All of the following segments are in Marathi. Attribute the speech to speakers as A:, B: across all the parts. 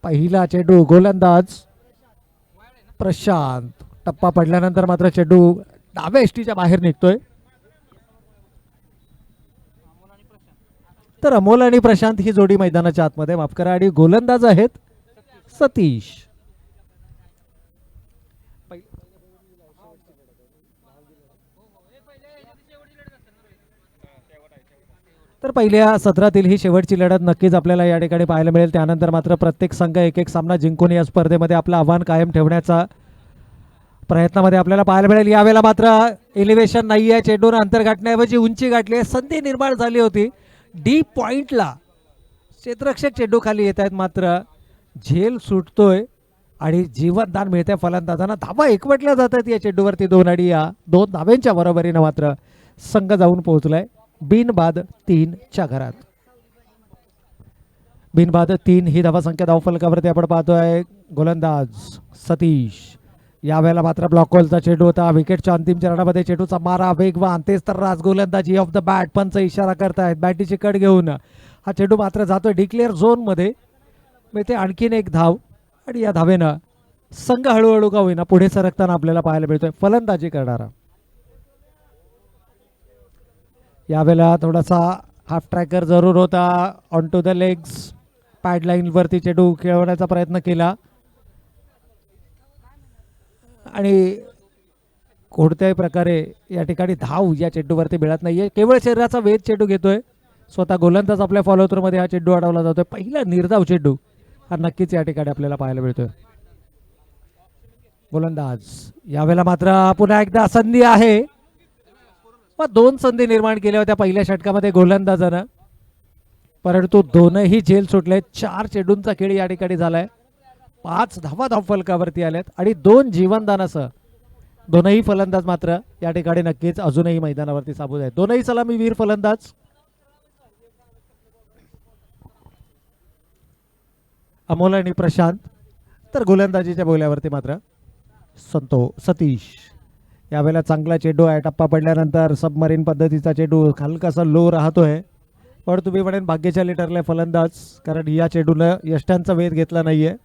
A: पहिला चेंडू गोलंदाज प्रशांत. टप्पा पडल्यानंतर मात्र चेंडू डाव्या एष्टीच्या बाहेर निघतोय. तर अमोल आणि प्रशांत ही जोडी मैदानाच्या आतमध्ये, माफ करा, आणि गोलंदाज आहेत सतीश. तर पहिल्या सत्रातील ही शेवटची लढत नक्कीच आपल्याला या ठिकाणी पाहायला मिळेल. त्यानंतर मात्र प्रत्येक संघ एक एक सामना जिंकून या स्पर्धेमध्ये आपलं आव्हान कायम ठेवण्याचा प्रयत्नामध्ये आपल्याला पाहायला मिळेल. यावेळेला मात्र एलिव्हेशन नाही आहे, चेंडून अंतर गाठण्याऐवजी उंची गाठली आहे. संधी निर्माण झाली होती डी पॉइंटला, क्षेत्ररक्षक चेंडू खाली येत आहेत, मात्र झेल सुटतोय आणि जीवनदान मिळते फलंदाजांना. धावा एकवटल्या जातात या चेंडूवरती दोन, आणि या 2 धाव्यांच्या बरोबरीनं मात्र संघ जाऊन पोहोचलाय बिनबाद 3च्या घरात. बिनबाद 3 ही धावा संख्या धावफलकावरती आपण पाहतोय. गोलंदाज सतीश. यावेळेला मात्र ब्लॉक होलचा चेंडू होता. विकेटच्या अंतिम चरणामध्ये चेंडूचा मारा वेगवान, तेच तर राज गोलंदाजी ऑफ द बॅट. पंच इशारा करतायत बॅटीची कट घेऊन. हा चेंडू मात्र जातोय डिक्लेअर झोन मध्ये. मिळते आणखीन एक धाव, आणि या धावेनं संघ हळूहळू का होईना पुढे सरकताना आपल्याला पाहायला मिळतोय. फलंदाजी करणारा यावेळेला थोडासा हाफ ट्रॅकर जरूर होता. On to the legs, pad line वरती चेंडू खेळवण्याचा प्रयत्न केला, आणि कोणत्याही प्रकारे या ठिकाणी धाव या चेंडूवरती मिळत नाहीये. केवळ शरीराचा वेध चेंडू घेतोय स्वतः गोलंदाज. आपल्या फॉलो थ्रू मध्ये हा चेंडू अडवला जातोय. पहिला निर्धाव चेंडू हा नक्कीच या ठिकाणी आपल्याला पाहायला मिळतोय. गोलंदाज यावेळेला मात्र पुन्हा एकदा संधी आहे. 2 संधी निर्माण केल्या होत्या पहिल्या षटकामध्ये गोलंदाजानं, परंतु दोनही झेल सुटले. 4 चेंडूंचा खेळ या ठिकाणी झालाय. 5 धावा धावफलकावरती आल्यात, आणि 2 जीवनदानासह दोनही फलंदाज मात्र या ठिकाणी नक्कीच अजूनही मैदानावरती साबूत आहेत. दोनही सलामीवीर फलंदाज. अमोल आणि प्रशांत. तर गोलंदाजीच्या बोल्यावरती मात्र सतीश. यावेळेला चांगला चेंडू आहे. टप्पा पडल्यानंतर सबमरीन पद्धतीचा चेंडू हलकासा लो राहतोय, पण तुम्ही म्हणेन भाग्यशाली ठरलाय फलंदाज, कारण या चेंडूनं यष्ट्यांचा वेध घेतला नाहीये.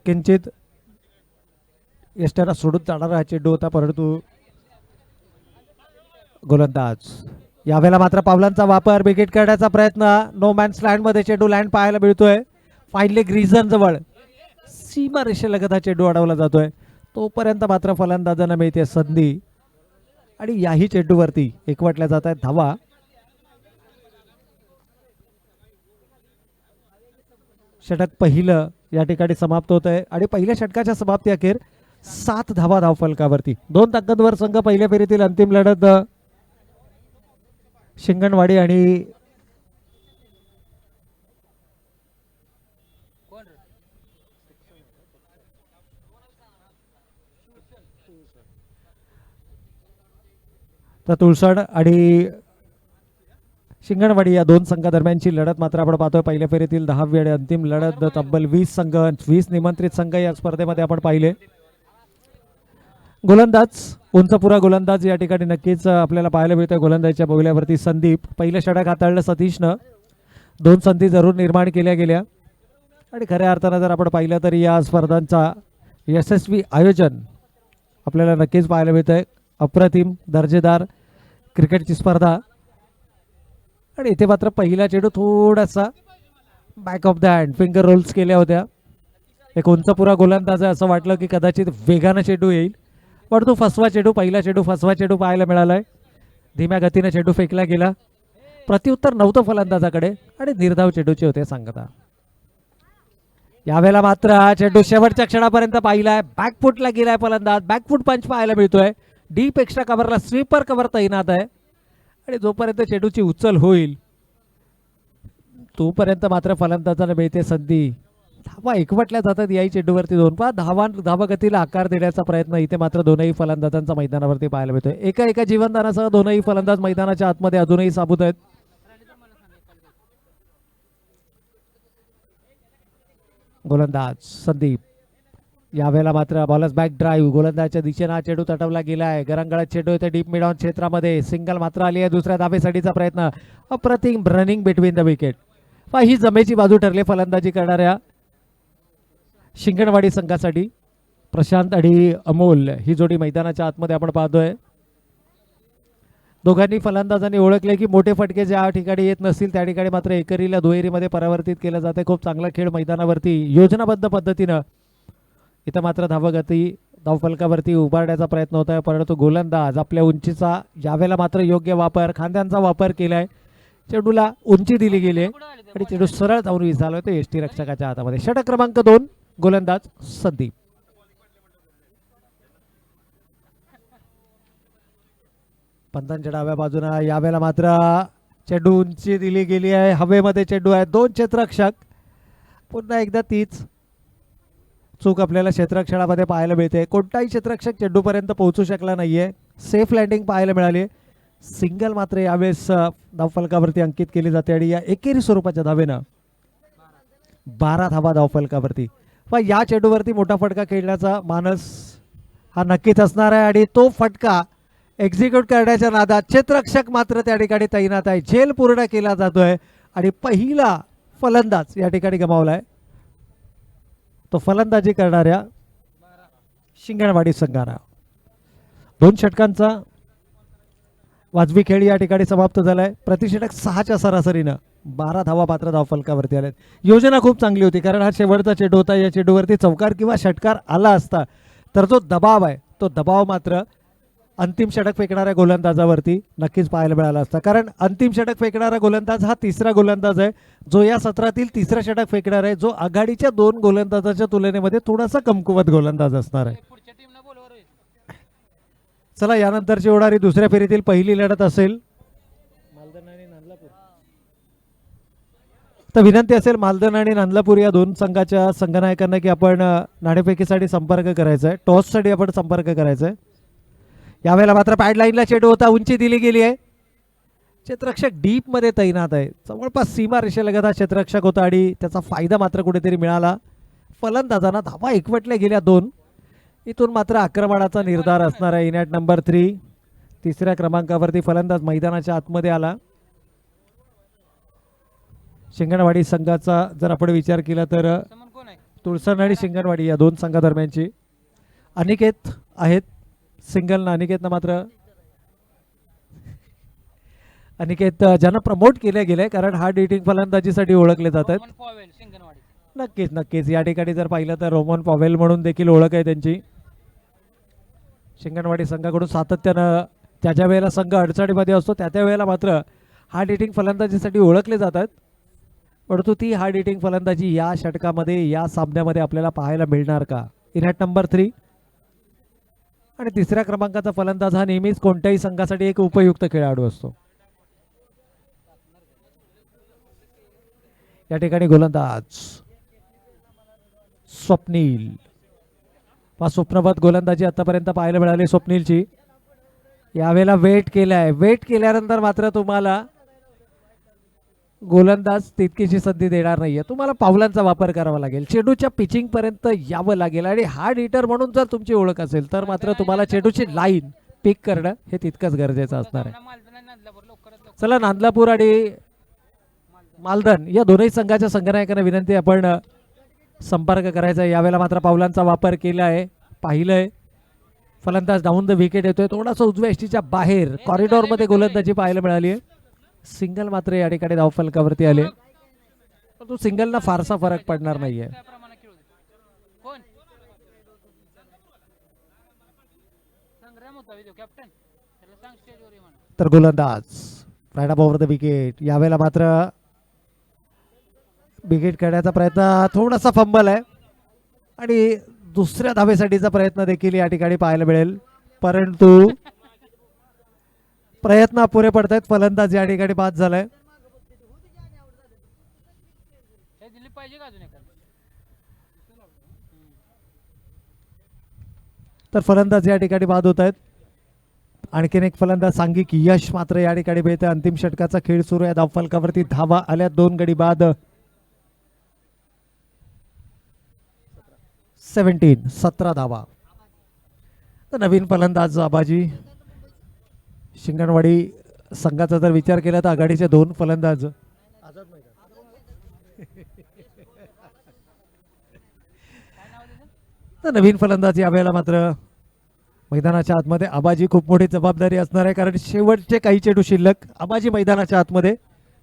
A: किंचित यष्ट्याला सोडून जाणारा हा चेंडू होता, परंतु गोलंदाज यावेळेला मात्र पावलांचा वापर, विकेट काढण्याचा प्रयत्न. नो मॅन्स लँड मध्ये चेंडू लँड पाहायला मिळतोय. फाईनली ग्रीझन जवळ सीमा रेषेलगत हा चेंडू अडवला जातोय. तोपर्यंत मात्र फलंदाजांना मिळते संधी, आणि याही चेंडूवरती एकवटल्या जात आहेत धावा. षटक पहिलं या ठिकाणी समाप्त होत आहे, आणि पहिल्या षटकाच्या समाप्ती अखेर 7 धावा धावफलकावरती. 2 ताकदवर संघ पहिल्या फेरीतील अंतिम लढत शिंगणवाडी आणि तुळसड आणि शिंगणवाडी या 2 संघादरम्यानची लढत मात्र आपण पाहतोय. पहिल्या फेरीतील 10वी आणि अंतिम लढत. तब्बल 20 संघ, 20 निमंत्रित संघ या स्पर्धेमध्ये आपण पाहिले. गोलंदाज उंचपुरा गोलंदाज या ठिकाणी नक्कीच आपल्याला पाहायला मिळतोय. गोलंदाजीच्या बोल्यावरती संदीप. पहिलं षटक हाताळलं सतीशनं. 2 संधी जरूर निर्माण केल्या गेल्या, आणि खऱ्या अर्थानं जर आपण पाहिलं तरी या स्पर्धांचा यशस्वी आयोजन आपल्याला नक्कीच पाहायला मिळतंय. अप्रतिम दर्जेदार क्रिकेटची स्पर्धा, आणि इथे मात्र पहिला चेंडू थोडासा back of the hand finger rolls केल्या होत्या. एक उंचपुरा गोलंदाज असं वाटलं की कदाचित वेगानं चेंडू येईल, पण तो फसवा चेंडू, पहिला चेंडू फसवा चेंडू पाहायला मिळालाय. धीम्या गतीने चेंडू फेकला गेला. प्रत्युत्तर नव्हतं फलंदाजाकडे, आणि निर्धाव चेंडूचे होते सांगता. यावेळेला मात्र हा चेंडू शेवटच्या क्षणापर्यंत पाहिलाय. बॅकफुटला गेलाय फलंदाज. बॅकफुट पंच पाहायला मिळतोय. डीप एक्स्ट्रा कव्हरला स्वीपर कव्हर तैनात आहे, आणि जोपर्यंत चेंडूची उचल होईल तोपर्यंत मात्र फलंदाजाला मिळते संधी. धावा एकवटल्या जातात याही चेंडूवरती. 2 धावा गतीला आकार देण्याचा प्रयत्न इथे मात्र दोनही फलंदाजांचा मैदानावरती पाहायला मिळतोय. एका जीवनदानासह दोनही फलंदाज मैदानाच्या आतमध्ये अजूनही साबूत आहेत. गोलंदाज संदीप. यावेळेला मात्र बॉलर्स बॅक ड्राईव्ह. गोलंदाजच्या दिशेने हा चेंडू तटवला गेलाय. गरंगाळत चेंडू येते डीप मिड ऑन क्षेत्रामध्ये. सिंगल मात्र आली आहे. दुसऱ्या धावेसाठीचा प्रयत्न. अप्रतिम रनिंग बिटवीन द विकेट. ही जमेची बाजू ठरली फलंदाजी करणाऱ्या शिंगणवाडी संघासाठी. प्रशांत आणि अमोल ही जोडी मैदानाच्या आतमध्ये आपण पाहतोय. दोघांनी फलंदाजांनी ओळखले की मोठे फटके ज्या ठिकाणी येत नसतील त्या ठिकाणी मात्र एकेरीला दुहेरीमध्ये परावर्तित केलं जाते. खूप चांगला खेळ मैदानावरती योजनाबद्ध पद्धतीनं इथं मात्र धावगती धावफलकावरती उभारण्याचा प्रयत्न होत आहे, परंतु गोलंदाज आपल्या उंचीचा यावेळेला मात्र योग्य वापर खांद्यांचा वापर केलाय. चेंडूला उंची दिली गेली आणि चेंडू सरळ जाऊन विस झाला होता यष्टी रक्षकाच्या हातामध्ये. षटक क्रमांक 2 गोलंदाज संदीप. पंतांच्या डाव्या बाजूला यावेळेला मात्र चेंडू उंची दिली गेली आहे, हवेमध्ये चेंडू आहे. 2 क्षेत्ररक्षक. पुन्हा एकदा तीच चूक आपल्याला क्षेत्ररक्षणामध्ये पाहायला मिळते. कोणताही क्षेत्ररक्षक चेंडूपर्यंत पोहोचू शकला नाहीये. सेफ लँडिंग पाहायला मिळाली. सिंगल मात्र यावेळेस धावफलकावरती अंकित केली जाते आणि या एकेरी स्वरूपाच्या धावेनं 12 धावा धावफलकावरती. व या चेंडूवरती मोठा फटका खेळण्याचा मानस हा नक्कीच असणार आहे आणि तो फटका एक्झिक्यूट करण्याच्या नादात क्षेत्ररक्षक मात्र त्या ठिकाणी तैनात आहे. झेल पूर्ण केला जातोय आणि पहिला फलंदाज या ठिकाणी गमावलाय. तो फलंदाजी करणाऱ्या शिंगणवाडी संघाला. 2 षटकांचा वाजवी खेळ या ठिकाणी समाप्त झालाय. प्रतिषटक 6च्या सरासरीनं 12 धावा मात्र धावफलकावरती आल्यात. योजना खूप चांगली होती कारण हा शेवटचा चेंडू होता. या चेंडूवरती चौकार किंवा षटकार आला असता तर जो दबाव आहे तो दबाव मात्र अंतिम षटक फेकणाऱ्या गोलंदाजावरती नक्कीच पाहायला मिळाला असता. कारण अंतिम षटक फेकणारा गोलंदाज हा तिसरा गोलंदाज आहे जो या सत्रातील तिसरा षटक फेकणार आहे, जो आघाडीच्या 2 गोलंदाजाच्या तुलनेमध्ये थोडासा कमकुवत गोलंदाज असणार आहे. चला यानंतरची होणारी दुसऱ्या फेरीतील पहिली लढत असेल तर विनंती असेल मालदण आणि नांदलापूर या 2 संघाच्या संघनायकांना की आपण नाणेफेकीसाठी संपर्क करायचा आहे. टॉससाठी आपण संपर्क करायचा आहे. यावेळेला मात्र पॅड लाईनला चेंडू होता, उंची दिली गेली आहे. क्षेत्ररक्षक डीप मध्ये तैनात आहे. जवळपास सीमा रेषेलगत हा क्षेत्ररक्षक होता आणि त्याचा फायदा मात्र कुठेतरी मिळाला. फलंदाजांना धावा एकवटल्या गेल्या 2. इथून मात्र आक्रमणाचा निर्धार असणार आहे. इनॅट नंबर 3 तिसऱ्या क्रमांकावरती फलंदाज मैदानाच्या आतमध्ये आला. शिंगणवाडी संघाचा जर आपण विचार केला तर तुळसण आणि शिंगणवाडी या 2 संघादरम्यानची अनिकेत आहेत. सिंगल अनिकेतनं मात्र अनिकेत ज्यांना प्रमोट केले गेले कारण हार्ड हिटिंग फलंदाजीसाठी ओळखले जातात. नक्कीच नक्कीच या ठिकाणी जर पाहिलं तर रोमन पॉवेल म्हणून देखील ओळख आहे त्यांची. शिंगणवाडी संघाकडून सातत्यानं ज्या ज्या वेळेला संघ अडचणीमध्ये असतो त्या त्या वेळेला मात्र हार्ड हिटिंग फलंदाजीसाठी ओळखले जातात. परंतु ती हार्ड हिटिंग फलंदाजी या षटकामध्ये या सामन्यामध्ये आपल्याला पाहायला मिळणार का? इनॅट नंबर 3 आणि तिसऱ्या क्रमांकाचा फलंदाज हा नेहमीच कोणत्याही संघासाठी एक उपयुक्त खेळाडू असतो. या ठिकाणी गोलंदाज स्वप्नील. स्वप्नवत गोलंदाजी आतापर्यंत पाहायला मिळाली स्वप्नीलची. यावेळेला वेट केलाय. वेट केल्यानंतर मात्र तुम्हाला गोलंदाज तितकीशी संधी देणार नाहीये. तुम्हाला पावलांचा वापर करावा लागेल. चेंडूच्या पिचिंग पर्यंत यावं लागेल आणि हार्ड हिटर म्हणून जर तुमची ओळख असेल तर मात्र तुम्हाला चेंडूची लाईन पिक करणं हे तितकंच गरजेचं असणार आहे. चला नांदलापूर आणि मालदण या दोन्ही संघाच्या संघनायकांना विनंती आपण संपर्क करायचा आहे. यावेळेला मात्र पावलांचा वापर केला आहे. पाहिलंय फलंदाज डाऊन द विकेट येतोय. थोडासा उजव्या यष्टीच्या बाहेर कॉरिडॉरमध्ये गोलंदाजी पाहायला मिळाली आहे. सिंगल मात्र या ठिकाणी धावफलकावरती आले, परंतु सिंगलला फारसा फरक पडणार नाहीये. तर गोलंदाज राईट ओव्हर द विकेट. यावेळेला मात्र विकेट काढण्याचा प्रयत्न, थोडासा फंबल आहे आणि दुसऱ्या धावेसाठीचा प्रयत्न देखील या ठिकाणी पाहायला मिळेल, परंतु प्रयत्न पुरे पडतायत. फलंदाज या ठिकाणी बाद झालाय. तर फलंदाज या ठिकाणी बाद होत आहेत. आणखीन एक फलंदाज सांघिक यश मात्र या ठिकाणी मिळते. अंतिम षटकाचा खेळ सुरू आहे. धावफलकावरती धावा आल्या 2 गडी बाद. 17 धावा. तर नवीन फलंदाज आबाजी. शिंगणवाडी संघाचा जर विचार केला तर आघाडीचे 2 फलंदाज तर नवीन फलंदाज यावेळेला मात्र मैदानाच्या आतमध्ये. आबाजी खूप मोठी जबाबदारी असणार आहे कारण शेवटचे काही चेंडू शिल्लक. आबाजी मैदानाच्या आतमध्ये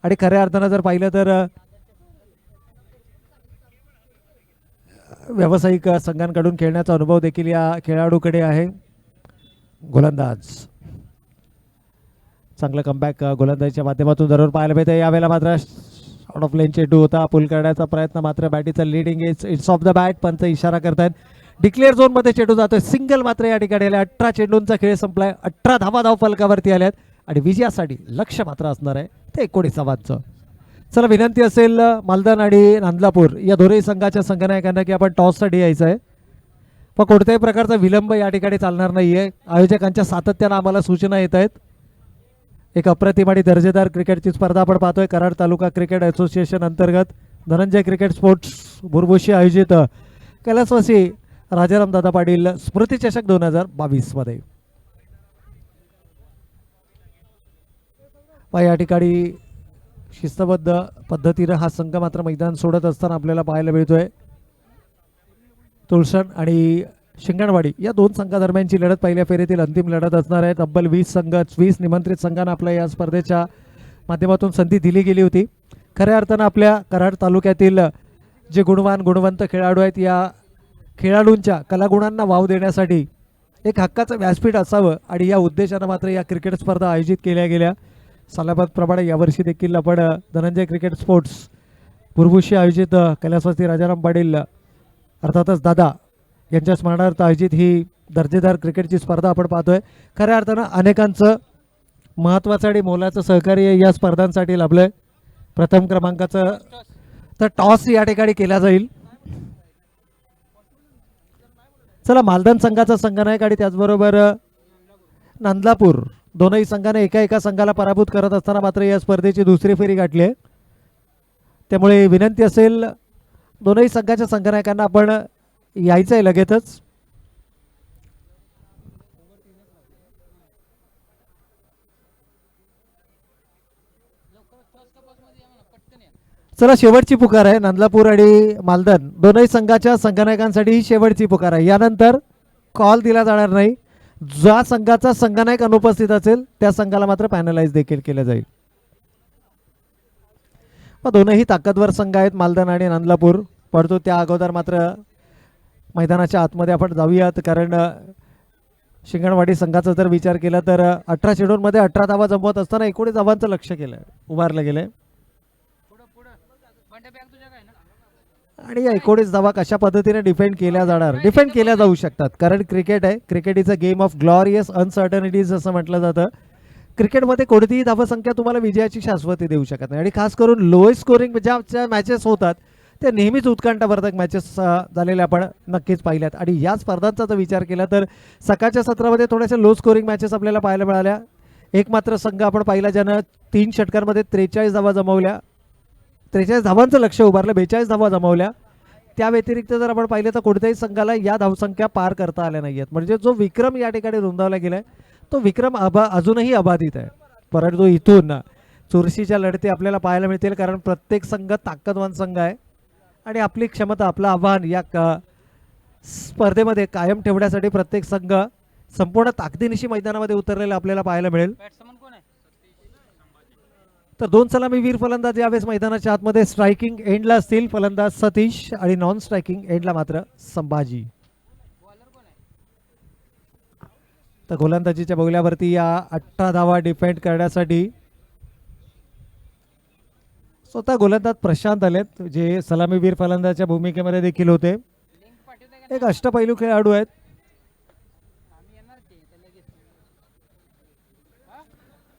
A: आणि खऱ्या अर्थानं जर पाहिलं तर व्यावसायिक संघांकडून खेळण्याचा अनुभव देखील या खेळाडूकडे आहे. गोलंदाज चांगलं कमबॅक गोलंदाजीच्या माध्यमातून जरूर पाहायला मिळते. यावेळेला मात्र आउट ऑफ लेन चेंडू होता. पुल करण्याचा प्रयत्न मात्र बॅटीचं leading it's off the bat. पंच इशारा करतायत. डिक्लेअर झोन मध्ये चेंडू जातोय. सिंगल मात्र या ठिकाणी आले. 18 चेंडूंचा खेळ संपलाय. 18 धावा धाव फलकावरती आल्यात आणि विजयासाठी लक्ष मात्र असणार आहे ते 19 धावांचं. चला विनंती असेल मालदान आणि नांदलापूर या दोन्ही संघाच्या संघनायकांना की आपण टॉससाठी यायचं आहे. पण कोणत्याही प्रकारचा विलंब या ठिकाणी चालणार नाहीये. आयोजकांच्या सातत्यानं आम्हाला सूचना येत आहेत. एक अप्रतिम आणि दर्जेदार क्रिकेटची स्पर्धा आपण पाहतोय. कराड तालुका क्रिकेट असोसिएशन अंतर्गत धनंजय क्रिकेट स्पोर्ट्स बुरबुशी आयोजित कैलासवासी राजाराम दादा पाटील स्मृती चषक 2022 मध्ये या ठिकाणी शिस्तबद्ध पद्धतीनं हा संघ मात्र मैदान सोडत असताना आपल्याला पाहायला मिळतोय. तुळसण आणि शिंगणवाडी या दोन संघादरम्यानची लढत पहिल्या फेरीतील अंतिम लढत असणार आहे. तब्बल 20 संघ 20 निमंत्रित संघांना आपल्या या स्पर्धेच्या माध्यमातून संधी दिली गेली होती. खऱ्या अर्थानं आपल्या कराड तालुक्यातील जे गुणवंत खेळाडू आहेत या खेळाडूंच्या कलागुणांना वाव देण्यासाठी एक हक्काचं व्यासपीठ असावं आणि या उद्देशानं मात्र या क्रिकेट स्पर्धा आयोजित केल्या गेल्या. सालाबादप्रमाणे यावर्षी देखील आपण धनंजय क्रिकेट स्पोर्ट्स बुरबुशी आयोजित कैलासवासी राजाराम पाटील अर्थातच दादा यांच्या स्मरणार्थ आयोजित ही दर्जेदार क्रिकेटची स्पर्धा आपण पाहतोय. खऱ्या अर्थानं अनेकांचं महत्त्वाचं आणि मोलाचं सहकार्य या स्पर्धांसाठी लाभलंय. प्रथम क्रमांकाचं तर टॉस या ठिकाणी केला जाईल. चला मालदान संघाचा संघनायक आणि त्याचबरोबर नांदलापूर दोनही संघाने एका संघाला पराभूत करत असताना मात्र या स्पर्धेची दुसरी फेरी गाठली आहे. त्यामुळे विनंती असेल दोनही संघाच्या संघनायकांना आपण यायचं आहे लगेचच. चला शेवटची पुकार आहे. नांदलापूर आणि मालदान दोनही संघाच्या संघनायकांसाठी ही शेवटची पुकार आहे. यानंतर कॉल दिला जाणार नाही. ज्या संघाचा संघनायक अनुपस्थित असेल त्या संघाला मात्र पॅनलाइज देखील केलं जाईल. दोनही ताकदवर संघ आहेत मालदान आणि नांदलापूर. परंतु त्या अगोदर मात्र मैदानाच्या आतमध्ये आपण जाऊयात कारण शिंगणवाडी संघाचा जर विचार केला तर 18 चेंडूंमध्ये 18 धावा जमवत असताना 19 धावांचं लक्ष केलं उभारलं गेलंय आणि या 19 धावा कशा पद्धतीने डिफेंड केल्या जाऊ शकतात कारण क्रिकेट आहे. Cricket is a game of glorious uncertainties असं म्हटलं जातं. क्रिकेटमध्ये कोणतीही धावसंख्या तुम्हाला विजयाची शाश्वती देऊ शकत नाही आणि खास करून लोएस्ट स्कोरिंग ज्या मॅचेस होतात त्या नेहमीच उत्कंठावर्धक मॅचेस झालेल्या आपण नक्कीच पाहिल्यात आणि या स्पर्धांचा जर विचार केला तर सकाळच्या सत्रामध्ये थोड्याशा लो स्कोरिंग मॅचेस आपल्याला पाहायला मिळाल्या. एक मात्र संघ आपण पाहिला ज्यानं 3 षटकांमध्ये 43 धावा जमवल्या. 43 धावांचं लक्ष उभारलं. 42 धावा जमवल्या. त्या व्यतिरिक्त जर आपण पाहिलं तर कोणत्याही संघाला या धावसंख्या पार करता आल्या नाहीयेत. म्हणजे जो विक्रम या ठिकाणी नोंदवला गेलाय तो विक्रम अजूनही अबाधित आहे. परंतु इथून चुरशीच्या लढती आपल्याला पाहायला मिळतील कारण प्रत्येक संघ ताकदवान संघ आहे आणि आपली क्षमता आपलं आव्हान या स्पर्धेमध्ये कायम ठेवण्यासाठी प्रत्येक संघ संपूर्ण ताकदीनिशी मैदानामध्ये उतरलेला आपल्याला पाहायला मिळेल. तर 2 सलामीवीर फलंदाज यावेळेस मैदानाच्या आतमध्ये स्ट्रायकिंग एंडला असतील. फलंदाज सतीश आणि नॉन स्ट्रायकिंग एंडला मात्र संभाजी. तर गोलंदाजीच्या बगल्यावरती या 18 धावा डिफेंड करण्यासाठी स्वतः गोलंदाज प्रशांत आलेत जे सलामीवीर फलंदाजच्या भूमिकेमध्ये देखील होते. एक अष्टपैलू खेळाडू आहेत.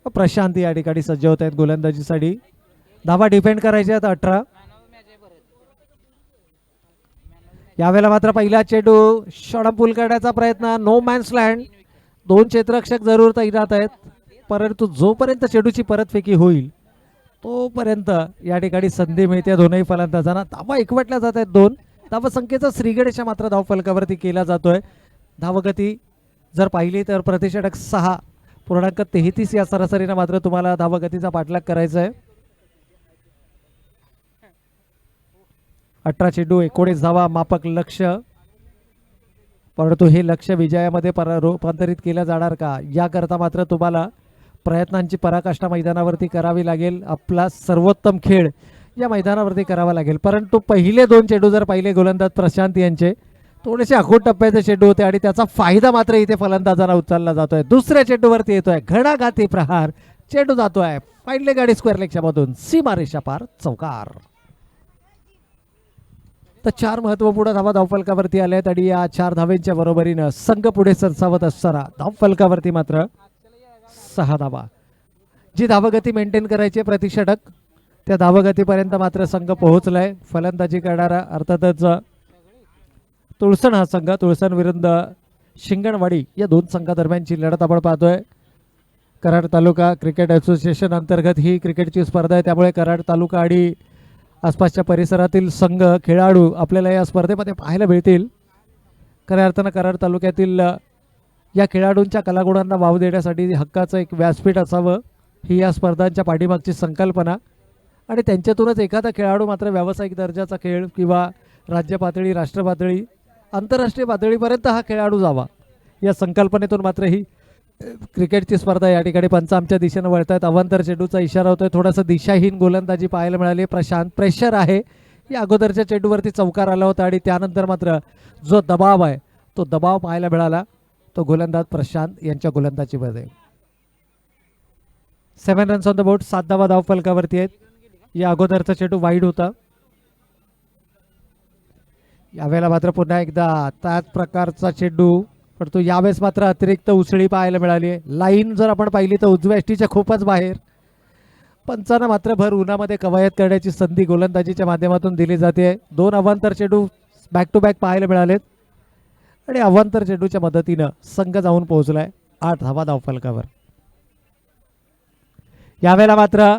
A: प्रशांत या ठिकाणी सज्ज होत आहेत गोलंदाजीसाठी. धावा डिफेंड करायच्या आहेत 18. यावेळेला मात्र पहिला चेंडू शॉर्ट पुल करण्याचा प्रयत्न. No man's land. 2 क्षेत्ररक्षक जरूर तैनात आहेत परंतु जोपर्यंत चेंडूची परतफेकी होईल तोपर्यंत या ठिकाणी संधी मिळते दोनही फलंदाजांना. धावा एकवटल्या जात आहेत. 2 धावसंख्येचा श्रीगणेशा मात्र धाव फलकावरती केला जातोय. धावगती जर पाहिली तर प्रतिषटक 6.33 या सरासरीनं मात्र तुम्हाला धावगतीचा पाठलाग करायचा आहे. 18 चेंडू 19 धावा मापक लक्ष, परंतु हे लक्ष विजयामध्ये रूपांतरित केलं जाणार का याकरता मात्र तुम्हाला प्रयत्नांची पराकाष्ठा मैदानावरती करावी लागेल. आपला सर्वोत्तम खेळ या मैदानावरती करावा लागेल. परंतु पहिले 2 चेंडू जर पाहिले गोलंदाज प्रशांत यांचे थोडेसे आखूड टप्प्याचे चेंडू होते आणि त्याचा फायदा मात्र इथे फलंदाजांना उचलला जातोय. दुसऱ्या चेंडूवरती येतोय घणाघाती प्रहार, चेंडू जातोय पाहिलं गाडी स्क्वेअर लेगच्या मधून सीमारेषा पार, चौकार. तर 4 महत्वपूर्ण धावा धावफलकावरती आल्या आहेत आणि या 4 धावेंच्या बरोबरीनं संघ पुढे सरसावत असताना धावफलकावरती मात्र 6 धावा. जी धावगती मेंटेन करायची प्रति षटक त्या धावगतीपर्यंत मात्र संघ पोहोचलाय. फलंदाजी करणारा अर्थातच तुळसण हा संघ, तुळसण विरुद्ध शिंगणवाडी या 2 संघादरम्यानची लढत आपण पाहतोय. कराड तालुका क्रिकेट असोसिएशन अंतर्गत ही क्रिकेटची स्पर्धा आहे, त्यामुळे कराड तालुका आणि आसपासच्या परिसरातील संघ खेळाडू आपल्याला या स्पर्धेमध्ये पाहायला मिळतील. खऱ्या अर्थानं कराड तालुक्यातील या खेळाडूंच्या कलागुणांना वाव देण्यासाठी हक्काचं एक व्यासपीठ असावं ही या स्पर्धांच्या पाठीमागची संकल्पना आणि त्यांच्यातूनच एखादा खेळाडू मात्र व्यावसायिक दर्जाचा खेळ किंवा राज्य पातळी, राष्ट्र पातळी, आंतरराष्ट्रीय पातळीपर्यंत हा खेळाडू जावा या संकल्पनेतून मात्र ही क्रिकेटची स्पर्धा या ठिकाणी पंच आमच्या दिशेनं वळत आहेत. अवांतर चेंडूचा इशारा होतोय, थोडासा दिशाहीन गोलंदाजी पाहायला मिळाली. प्रशांत प्रेशर आहे, या अगोदरच्या चेंडूवरती चौकार आला होता आणि त्यानंतर मात्र जो दबाव आहे तो दबाव पाहायला मिळाला तो गोलंदाज प्रशांत यांच्या गोलंदाजीमध्ये. 7 रन्स ऑन द बोर्ड, 7 धावा धावफलकावरती आहेत. या अगोदरचा चेंडू वाईड होता, यावेळेला मात्र पुन्हा एकदा त्याच प्रकारचा चेंडू, पण तो यावेळेस मात्र अतिरिक्त उसळी पाहायला मिळाली आहे. लाईन जर आपण पाहिली तर उजव्या एष्टीच्या खूपच बाहेर. पंचांना मात्र भर उन्हामध्ये कवायत करण्याची संधी गोलंदाजीच्या माध्यमातून दिली जाते. 2 अवांतर चेंडू बॅक टू बॅक पाहायला मिळालेत आणि अवांतर चेंडूच्या मदतीनं संघ जाऊन पोहोचलाय 8 धावा धावफलकावर. यावेळेला मात्र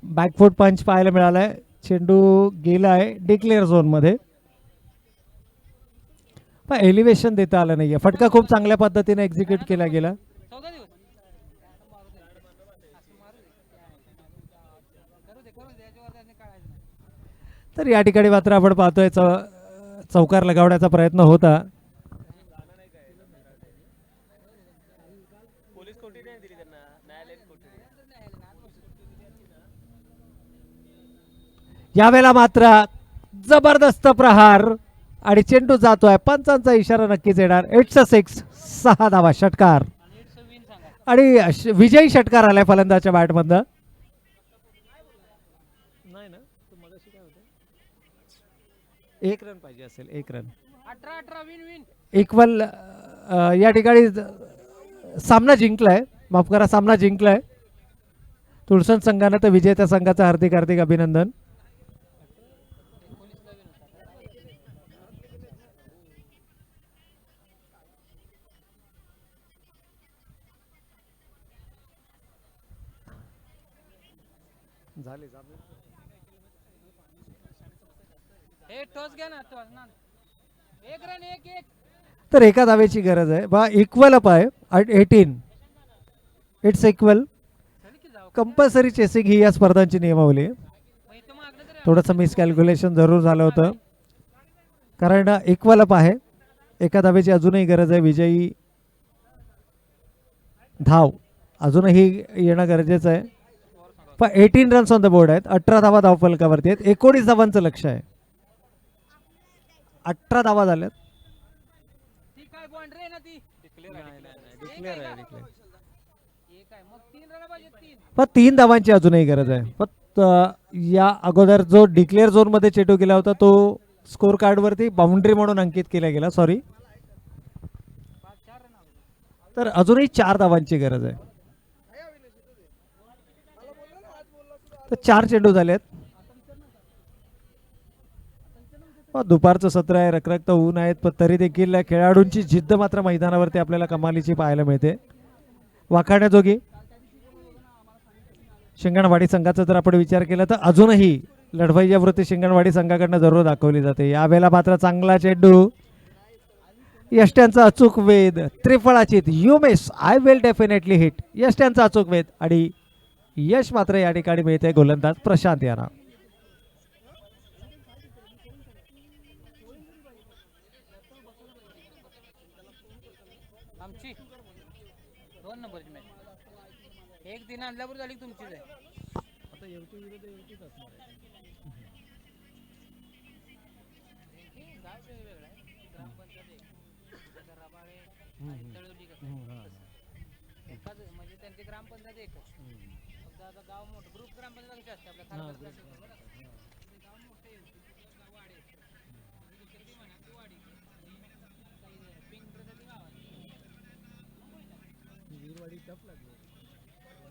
A: बॅकफूट पंच पाहायला मिळालाय. चेंडू गेलाय डिक्लेअर झोन मध्ये, पण एलिव्हेशन देता आलं नाहीये. फटका खूप चांगल्या पद्धतीने एक्झिक्यूट केला गेला. तर या ठिकाणी मात्र आपण पाहतोय चौकार लगावण्याचा प्रयत्न होता. यावेळेला मात्र जबरदस्त प्रहार आणि चेंडू जातोय. पंचांचा इशारा नक्कीच येणार. 8-6, 6 धावा, षटकार आणि विजयी षटकार आलाय फलंदाजच्या बॅटमधनं. नाही ना, एक रन पाहिजे असेल, 1 रन. 18 इक्वल या ठिकाणी सामना जिंकलाय, माफ करा, सामना जिंकलाय तुळसण संघानं. तर विजेत्या संघाचं हार्दिक हार्दिक अभिनंदन. तर एका धावेची गरज आहे बा. इक्वल अप आहे 18. It's equal. कंपल्सरी चेसिंग ही या स्पर्धांची नियमावली. थोडंसं मिसकॅल्क्युलेशन जरूर झालं होतं, कारण इक्वल अप आहे. एका धावेची अजूनही गरज आहे. विजयी धाव अजूनही येणं गरजेचं आहे. पण 18 रन्स ऑन द बोर्ड आहेत. 18 धावा धावफलकावरती आहेत. 19 धावांचं लक्ष आहे. 18 धावा झाल्यात. पण 3 धावांची अजूनही गरज आहे. पण या अगोदर जो डिक्लेअर झोन मध्ये चेंडू गेला होता तो स्कोर कार्ड वरती बाउंड्री म्हणून अंकित केला गेला, सॉरी. तर अजूनही 4 धावांची गरज आहे. तर 4 चेंडू झालेत. दुपारचं सत्र आहे, रखरखतं ऊन आहेत, पण तरी देखील खेळाडूंची जिद्द मात्र मैदानावरती आपल्याला कमालीची पाहायला मिळते. वाखाणण्याजोगी. शिंगणवाडी संघाचा जर आपण विचार केला तर अजूनही लढवय्या वृत्ती शिंगणवाडी संघाकडनं जरूर दाखवली जाते. यावेळेला मात्र चांगला चेंडू, यष्ट्यांचा अचूक वेध, त्रिफळाचित. You miss, I will definitely hit. यष्ट्यांचा अचूक वेध आणि यश मात्र या ठिकाणी मिळते गोलंदाज प्रशांत यांना.
B: आमची 2 नंबरची मॅच. एक दिन आणल्यावर झाली की तुमचीच आहे.
A: आता येवती विरुद्ध येवतीच असणार आहे.
B: गाव वेगवेगळं आहे. ग्रामपंचायत एक रबाळे
A: हम्म,
B: आणि
A: हम्म.
B: तळवली
A: हम्म,
B: कसं
A: हां.
B: तसं. एकाच म्हणजे त्यांची ग्रामपंचायत एकच. फक्त आता गाव मोठं ग्रुप ग्रामपंचायत कशी असते आपल्या
A: हां,
B: खारघर
A: ग्रुप हां.
B: गाव मोठे वाडे दुसरी म्हणा ती वाडी काही पिंपळसाठी गावात
A: वीरवाडी टफ लागली.